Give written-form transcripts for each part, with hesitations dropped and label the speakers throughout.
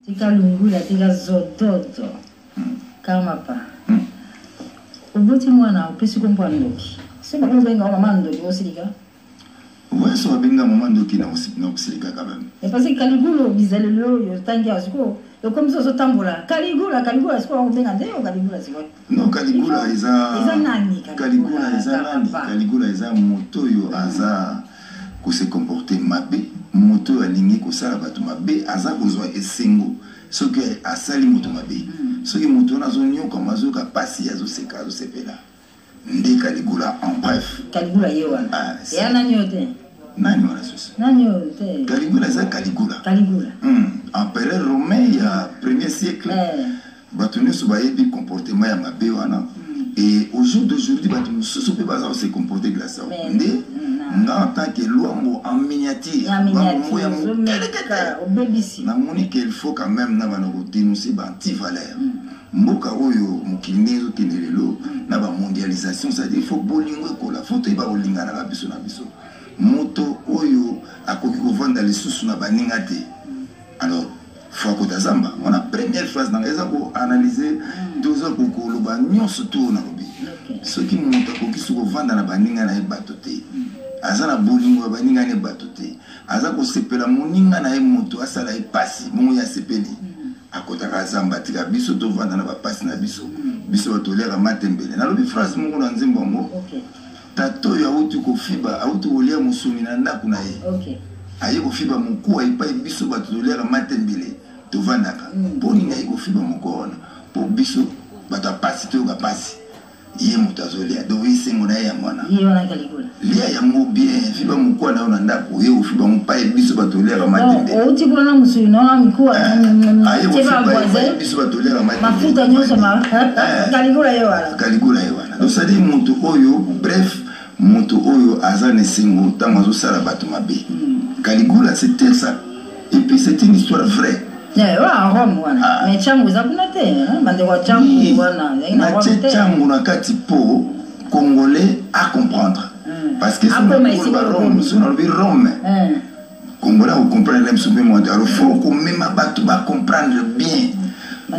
Speaker 1: Tika lungula, tika zododo. Kama pa. Uboti mwana, upesi kumpa ndoki. Sema kama benga mama ndoki, osilika?
Speaker 2: Ouais, ça va bien maman ndoki na osilika quand même.
Speaker 1: Et parce que Caligula, bizalelo, yo tangia siko. Yo comme ça so tambola. Caligula siko on benga ndeo Caligula siko.
Speaker 2: Non, Caligula
Speaker 1: iza nani
Speaker 2: Caligula iza nani? Caligula iza moto yo aza ko se comporter mabe. Moto alingi ko sala batu mabe, aza ko zo esengo. Ce que asali moto mabe. Ce que moto na zo nyoka mazoka pasi ya zo seka zo sepela. Ndi Caligula en bref.
Speaker 1: Caligula yewana. Ya nani yote?
Speaker 2: Nani wala sosi?
Speaker 1: Nani yote?
Speaker 2: Caligula c'est Caligula. Empereur romain il y a 1er siècle. Batunu sobayebi comportement ya mabe wana. Et au jour d'aujourd'hui batunu sosope baza se comporter de la sorte. Ndi en tant que l'homme en miniature. Na moni qu'il faut quand même na bana dénoncer ba anti-valeur. Mboka oyo mukilinezo kenelelo na ba mondialisation, c'est-à-dire il faut bolingo ko la faut ba bolinga na biso na biso. Moto oyo akoki ko vendre les sous na baninga te. Alors faut ko tazamba on a première phase dans les ko analyser 2 heures pour ko loba nyonso tour na lobi. Ce qui monte akoki so ko vendre na baninga na batote. Azana bolingo baninga ne batote. Azako sepela moninga na moto asala epasi mo ya sepeli. Akotaka zamba tika biso to vanda na bapasi na biso biso batolera matembele na lobi phrase moko na nzembo ngo tato ya utu ko fiba autu olia musuni na ndaku na ye aye ko fiba muku aipa biso batolera matembele to vanda ka poni na ko fiba muko ona po biso batapasi to ka pasi ye mutazolia do isengo na ya mwana
Speaker 1: ye wana Caligula
Speaker 2: lia ya ngo bien fiba muku na ona ndaku ye ko fiba mupa biso batolera matembele
Speaker 1: o ti bona musuni na mikuwa mafuta nyonso ma Caligula ye wana
Speaker 2: donc ça dit moto oyo bref moto oyo azane singo tamazo sala bato mabe Caligula c'était ça et puis c'était une histoire vraie.
Speaker 1: Rome wana mais changu za kuna te bande kwa changu wana
Speaker 2: ina Rome te changu na kati po congolais à comprendre parce que c'est Rome Congolais vous comprenez même super moi alors faut que même bato ba comprendre bien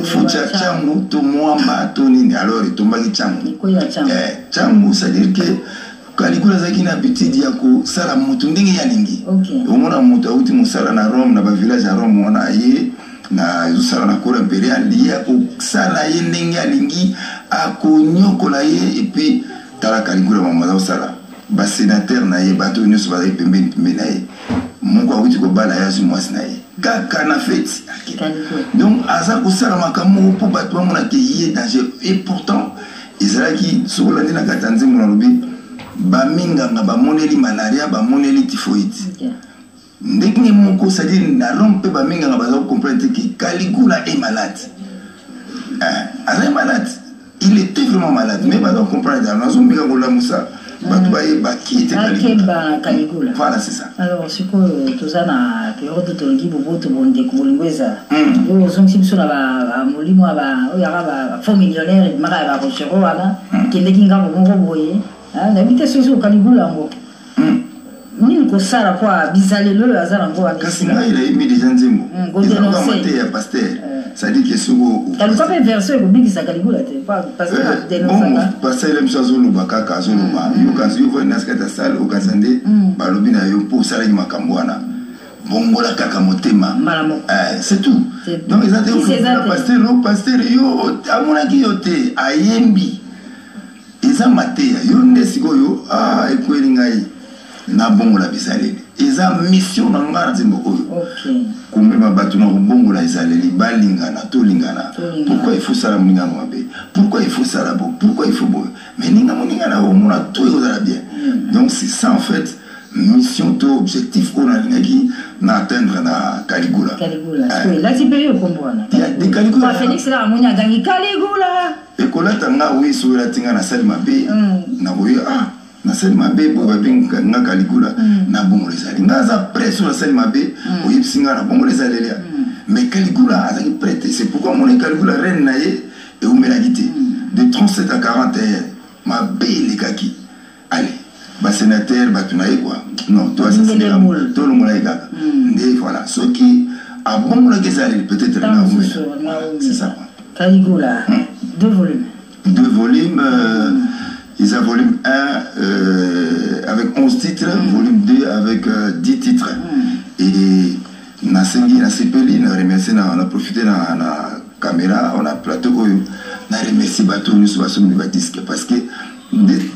Speaker 2: faut changu to mwamba to nini alors il tomba ki changu changu c'est à dire que Caligula zaki na habitude ya ko sala mutu ndenge ya lingi omona mutu auti musala na Rome na ba village ya Rome ona ye na sala na cour impériale ya ko sala ye ndenge ya lingi akonyokola ye et puis tala Caligula mama sala ba sénateur na ye bato nyonso ba pembeni na ye moko auti ko bala ya su mwasi na ye kaka na fête donc aza ko sala makambo po bato bamona ke ye danger et pourtant Israël sokola ndina katanze mona lobi baminga nga bamoneli malaria bamoneli typhoïde ndenge moko c'est-à-dire na rompe baminga nga baza comprendre que Caligula est malade malade il était vraiment malade mais baza comprendre nazo mbika kola musa batu baye bakite
Speaker 1: Caligula
Speaker 2: voilà c'est ça
Speaker 1: alors siko tozana période de tongi boboto bonde kolingweza yo zonki biso na ba molimo ba oyaka ba faux millionnaire mara ba rochero wana kende kinga bongo boye n'habite sur Caligula ngo nini ko sala kwa bizalelo azala ngo wa
Speaker 2: kasinga il a émis des gens nzembo il a monté ya pasteur ça dit que sugo
Speaker 1: Caligula peut verser ko bigisa Caligula te pas parce que dénoncer
Speaker 2: pasteur le msazo lo bakaka zo lo ba yo kazi yo na skata sala o kasande balobi na yo pour sala makambo wana bongola kaka motema c'est tout donc ils ont pasteur yo amona ki yo te ayembi eza mateya yo nde sikoyo ekweli ngai na bongola bisaleli eza mission na ngana nzembo oyo kumema bato na bongola bisaleli balingana tolingana pourquoi il faut sala moninga mabe pourquoi il faut sala bon pourquoi il faut bon mais ninga moninga na omona to ezala bien donc c'est ça en fait mission to objectif qu'on a ngaki na atteindre na Caligula
Speaker 1: là tu peux yo comprendre
Speaker 2: de Caligula
Speaker 1: Félix la monia gangi Caligula
Speaker 2: ekola tanga oui so la tinga na sali mabe na boye na sali mabe bo ba binga nga Caligula na bongo lesali nga za presse na sali mabe o yipsinga na bongo lesali lia mais Caligula a été prêté c'est pourquoi mon Caligula reine na ye et o melagité de 37 à 41 mabe les kaki allez ba sénateur ba tunaye quoi non toi c'est tout le monde là voilà ce qui Ah bon, là, peut-être là. C'est ça.
Speaker 1: Caligula, 2 volumes.
Speaker 2: 2 volumes. Ils ont volume 1 avec 11 titres, volume 2 avec 10 titres. Et na sengi na sepeli na remercier na profiter na caméra on a plateau na remercier bato nous sur le disque parce que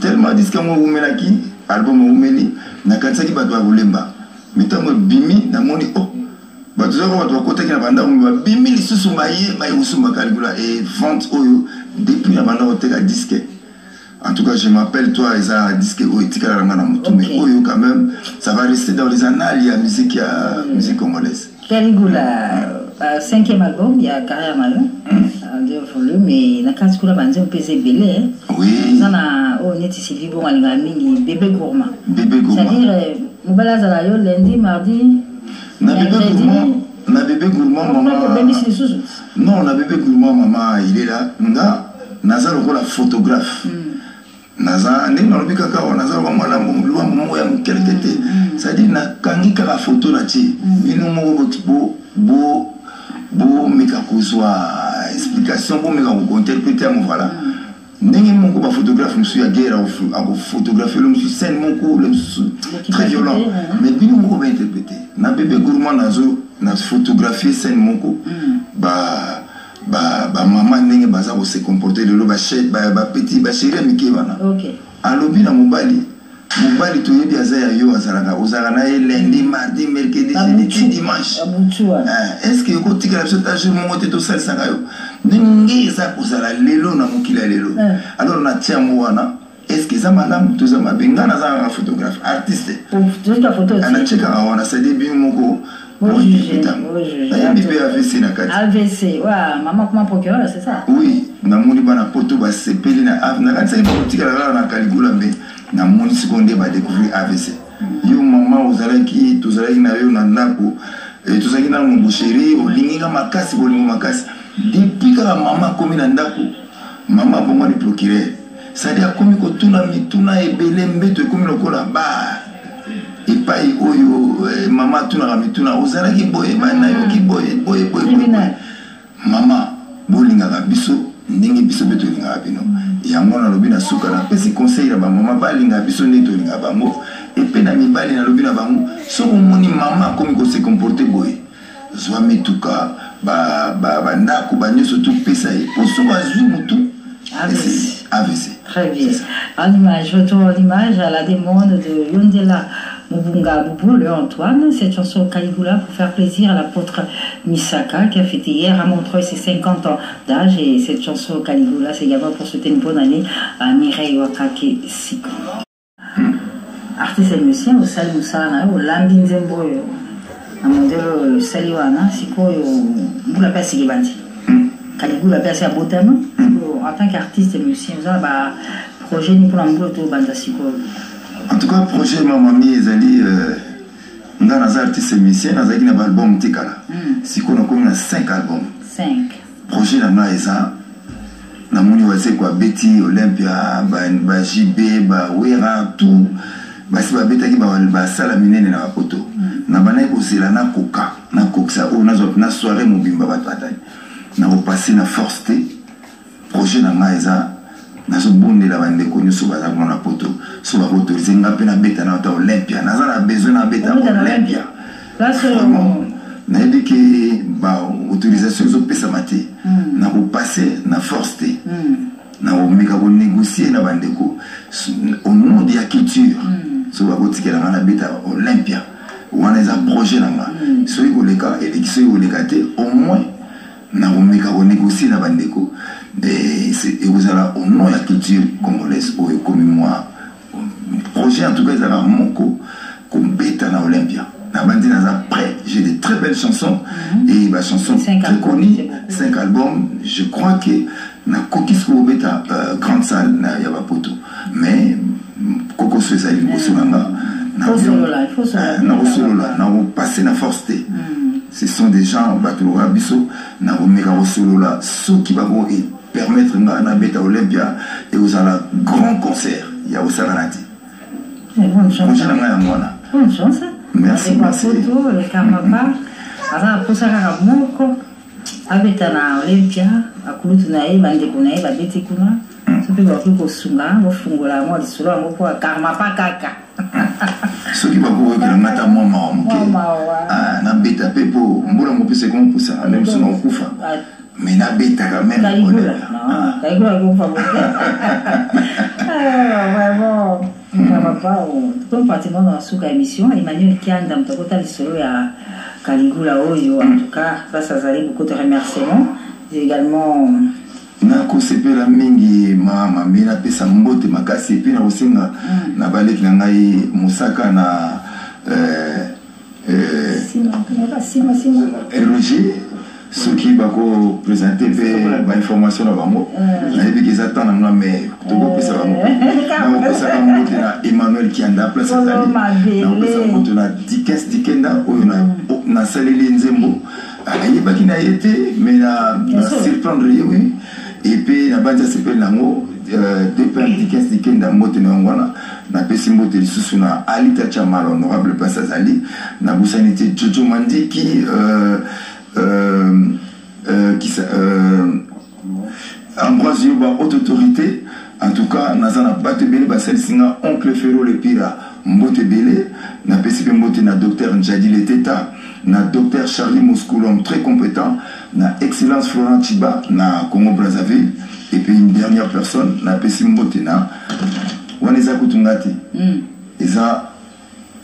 Speaker 2: tellement disque mo umelaki album mo umeli na katsaki bato abulemba mitango bimi na moni oh bato zako bato kotaki na banda mo bimi lisusu maye usuma Caligula et vente oyo depuis na banda oteka disque. En tout cas, je m'appelle toi, Eza disque Oetika mais Oyo quand même, ça va rester dans les annales, il y a musique congolaise.
Speaker 1: Caligula, 5e album, il y a Carrière Malon, 2 volumes, mais il y a 4 jours, il y a un PC belé.
Speaker 2: Oui.
Speaker 1: Il y a un Sylvie Bon, il y a un bébé gourmand.
Speaker 2: Bébé gourmand.
Speaker 1: C'est-à-dire, nous allons lundi, mardi, mercredi.
Speaker 2: Na bébé gourmand, maman. Non, na bébé gourmand, maman, il est là. Nazar la photographe. Naza ndenge nalobi kaka naza ba mwana mwa mwa ya mukelekete c'est-à-dire na kangi kaka photo na ti bino moko bo meka kozwa explication bo meka ko interpréter mo voilà ndenge moko ba photographe monsieur ya guerre a photographier le monsieur scène moko le très violent mais bino moko ba interpréter na bébé gourmand nazo na photographier scène moko maman ndenge baza ko se comporter le petit chéri mike wana alobi na mobali to yebi azaya yo azalaka ozala na lundi mardi mercredi jeudi dimanche est-ce que ko tikala biso ta jour mongo te to salisa yo ndenge za kozala lelo na mokila lelo alors na tia mo wana est-ce que ça madame to za mabenga na za photographe artiste
Speaker 1: juste la photo
Speaker 2: ana cheka wana ça début moko
Speaker 1: AVC, maman comment procureur, c'est ça?
Speaker 2: Oui, na moni bana poto ba sepeli na kanisa ba tika na Caligula mais na moni seconde ba découvrir AVC. Yo maman ozalaki tozalaki na yo na ndako et tozalaki na mon boucherie olinga makasi bolinga makasi depuis que maman komi na ndako maman bongo le procureur c'est-à-dire komi ko tuna ebele mbeto komi lokola ba et pas oyo maman tuna ramituna ozalaki boye bana yo ki boye maman bolinga ka biso ndenge biso beto linga bino yango na lobi na suka na pesi conseil na ba maman balinga biso neto linga bango et pe na mibali na lobi na bango so moni maman comme ko se comporter boye zwa mituka ba ndako ba nyoso tout pesa et pour so bazwi mutu AVC.
Speaker 1: Très bien. En image, retour en image à la demande de Yondela Mubunga Boubou, le Antoine, cette chanson Caligula pour faire plaisir à l'apôtre Misaka qui a fêté hier à Montreuil ses 50 ans d'âge. Et cette chanson Caligula, c'est également pour souhaiter une bonne année à Mireille Wakake Siko. Artiste et musicien, au Sali Moussana, au Lambi Nzembo, à modèle Saliwana, Siko, vous l'appelez Sigibandi. Caligula, c'est à Botama. En tant qu'artiste et musicien, vous avez un projet pour l'embauche de Siko.
Speaker 2: En tout cas, projet Mamami Ezali, on a des artistes et musiciens, on a un album Tikala. Siko, on a 5 albums.
Speaker 1: 5.
Speaker 2: Projet Nana Eza, on a quoi Betty, Olympia, JB, Wera, tout. Si on a Salamine na poto. On a na Coca, na Coxa, on a soirée Mobimba Batataï. On a passé na Force T. Projet Nana Eza. Nazo bonde la bande konyo so baza mona poto so ba autoriser ngape na beta na Olympia naza na besoin na beta Olympia vraiment na dit que ba autorisation zo pesa mate na ko passer na force te na o meka ko négocier na bande ko au nom de la culture so ba kotikela na beta Olympia wana za projet nanga so ikoleka élection ikolekate au moins na o meka ko négocier na bande ko. Et vous avez au nom de la culture congolaise, comme moi, projet en tout cas, ils avaient mon co, comme bêta na Olympia. J'ai des très belles chansons et ma chanson très connue, 5 albums. Je crois que na Kokisco bêta grande salle na Yabapoto, mais Koko Sezali Bosolanga, na Osolola, na passé na Force T. Ce sont des gens Batolo Rabiso, na Omega Osolola, ceux qui vont permettre na bêta Olympia et aux un grand concert. Il y a au Saranati.
Speaker 1: Bonne chance. Bonne chance.
Speaker 2: Merci.
Speaker 1: Photo, le Karmapa. asa posa kaka moko abeta na Olympia akulutu na ye bandeko na ye babeti kuna soki bakoki kosunga bofungola yango lisolo yango mpo akarma pa kaka
Speaker 2: soki bakokokela ngata mwa mawa moke nabeta mpe mpo mbula ngo mpe sekoma mposanga nde mosu na kokufa mais nabetaka meme
Speaker 1: kaigula kokufa moke vraiment papa comme pratiquement dans suka émission Emmanuel Kianda mtakota lisolo ya Caligula oyo en tout cas ça azali beaucoup de remerciements également
Speaker 2: nakosepela mingi mama mbi napesa mbote makasi epi nakosenga na baleki na ngai mosaka na Roger soki bakopresente mpe bainformation na bango nayebiki eza temps na nga mais tokopesa bango nakopesaka mbote na Emmanuel Kianda place azali nakopesa mbote na Dikens Dikenda oyo nasaleli nzembo ayebaki na ye te mais na surprendre ye oui et puis na banja sepel nango depuis Dikens Dikenda mbote na yango wana napesi mbote lisusu na Alita Chamal honorable place azali na busani te Jojo Mandi qui Ambroise Yoba haute autorité en tout cas nazana bate bele basel singa oncle Ferro le pira mbote bele na pesi mbote na docteur Njadi Leteta na docteur Charlie Moscoulom très compétent na excellence Florent Chiba na Congo Brazzaville et puis une dernière personne na pesi mbote na waneza kutungati eza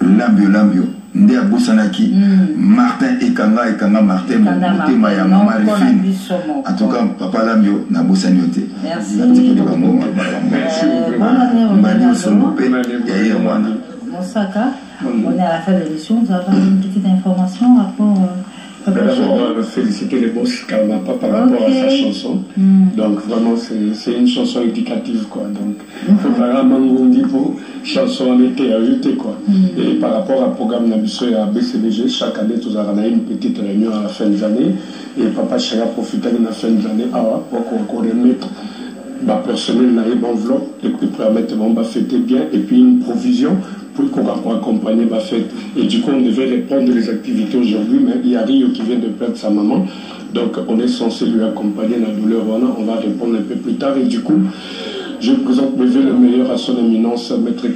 Speaker 2: lambio nde abosanaki Martin Ekanga Martin motema ya mama Refine en tout cas papa Lambio na bosani yote
Speaker 1: merci Mosaka on est à la fin de l'émission vous avez une petite information rapport
Speaker 3: d'abord féliciter les boss Karmapa par rapport à sa chanson. Donc vraiment c'est une chanson éducative quoi. Donc il faut vraiment Mangondi pour chanson en été ajouté quoi. Et par rapport au programme Nabiso et à BCBG, chaque année nous avons une petite réunion à la fin de l'année et papa Chaya profite de la fin de l'année pour remettre ma personnel dans une enveloppe et puis permettre de fêter bien et puis une provision pour qu'on accompagne ma fête. Et du coup, on devait répondre les activités aujourd'hui, mais il y a Rio qui vient de perdre sa maman. Donc, on est censé lui accompagner la douleur. On va répondre un peu plus tard. Et du coup, je présente mes vœux le meilleur à son éminence, maître